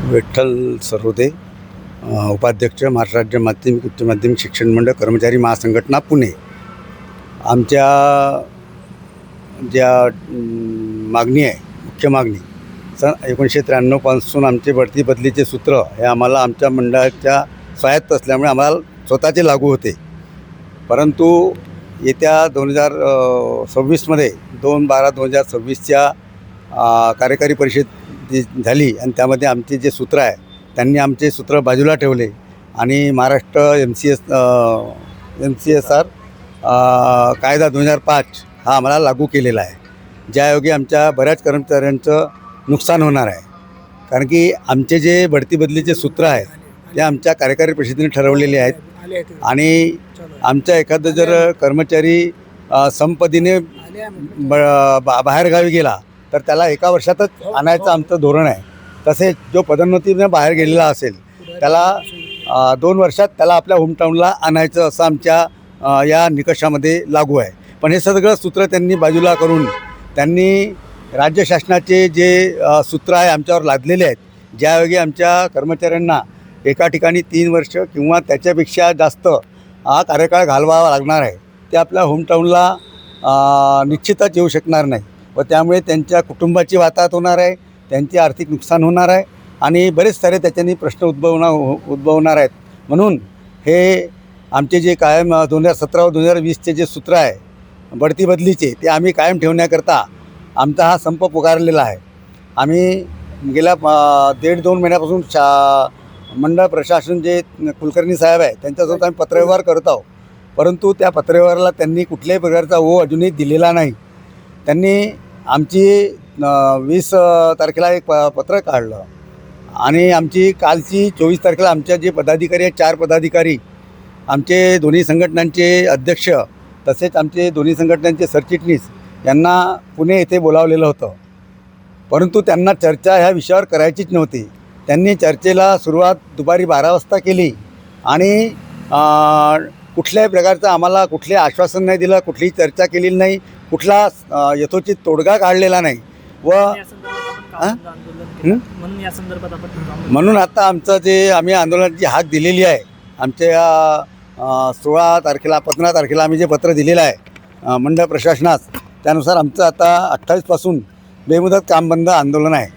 विठ्ठल सरोदे, उपाध्यक्ष महाराष्ट्र राज्य माध्यमिक उच्च माध्यमिक शिक्षण मंडळ कर्मचारी महासंघटना पुणे. आमच्या ज्या मागणी आहे, मुख्य मागणी सन 1993 पासून आमचे बढती बदलीचे सूत्र हे आम्हाला आमच्या मंडळाच्या स्वायत्त असल्यामुळे आम्हाला स्वतःचे लागू होते. परंतु येत्या 2026मध्ये 2/12/2026च्या कार्यकारी परिषद जी झाली आणि त्यामध्ये आमचे जे सूत्र आहे त्यांनी आमचे सूत्र बाजूला ठेवले आणि महाराष्ट्र MCSR कायदा 2005 हा आम्हाला लागू केलेला आहे, ज्यायोगे आमच्या बऱ्याच कर्मचाऱ्यांचं नुकसान होणार आहे. कारण की आमचे जे बढती बदलीचे सूत्र आहेत ते आमच्या कार्यकारी परिषदेने ठरवलेले आहेत आणि आमच्या एखादं जर कर्मचारी संपत्तीने बाहेरगावी गेला तर त्याला 1 वर्षातच आणायचं आमचं धोरण आहे. तसेच जो पदोन्नतीने बाहेर गेलेला असेल त्याला 2 वर्षात त्याला आपल्या होमटाऊनला आणायचं असं आमच्या या निकषामध्ये लागू आहे. पण हे सगळं सूत्र त्यांनी बाजूला करून त्यांनी राज्य शासनाचे जे सूत्र आहे आमच्यावर लादलेले आहेत, ज्यायोगे आमच्या कर्मचाऱ्यांना एका ठिकाणी 3 वर्ष किंवा त्याच्यापेक्षा जास्त हा कार्यकाळ घालवावा लागणार आहे. ते आपल्या होमटाऊनला निश्चितच येऊ शकणार नाही व त्यामुळे त्यांच्या कुटुंबाची वाताहत होणार आहे, त्यांचे आर्थिक नुकसान होणार आहे आणि बरेच सारे त्याच्यानी प्रश्न उद्भवणार आहेत. म्हणून हे आमचे जे कायम 2017 व 2020चे जे सूत्र आहे बढती बदलीचे ते आम्ही कायम ठेवण्याकरता आमचा हा संप पुकारलेला आहे. आम्ही गेल्या 1.5-2 महिन्यापासून मंडळ प्रशासन जे कुलकर्णी साहेब आहे त्यांच्यासोबत आम्ही पत्रव्यवहार करत आहोत. परंतु त्या पत्रव्यवहाराला त्यांनी कुठल्याही प्रकारचा अजूनही दिलेला नाही. त्यांनी आमची 20 तारखेला एक पत्र काढलं आणि आमची कालची 24 तारखेला आमच्या जे पदाधिकारी आहेत 4 पदाधिकारी आमचे दोन्ही संघटनांचे अध्यक्ष तसेच आमचे दोन्ही संघटनांचे सरचिटणीस यांना पुणे येथे बोलावलेलं होतं. परंतु त्यांना चर्चा ह्या विषयावर करायचीच नव्हती. त्यांनी चर्चेला सुरुवात दुपारी 12 वाजता केली आणि कुठल्याही प्रकारचं आम्हाला कुठले आश्वासन नाही दिलं, कुठलीही चर्चा केलेली नाही, कुठला यथोचित तोडगा काढलेला नाही व म्हणून आता आमचं जे आम्ही आंदोलनाची हाक दिलेली आहे आमच्या 16 तारखेला 15 तारखेला आम्ही जे पत्र दिलेलं आहे मंडळ प्रशासनास, त्यानुसार आमचं आता 28 पासून बेमुदत काम बंद आंदोलन आहे.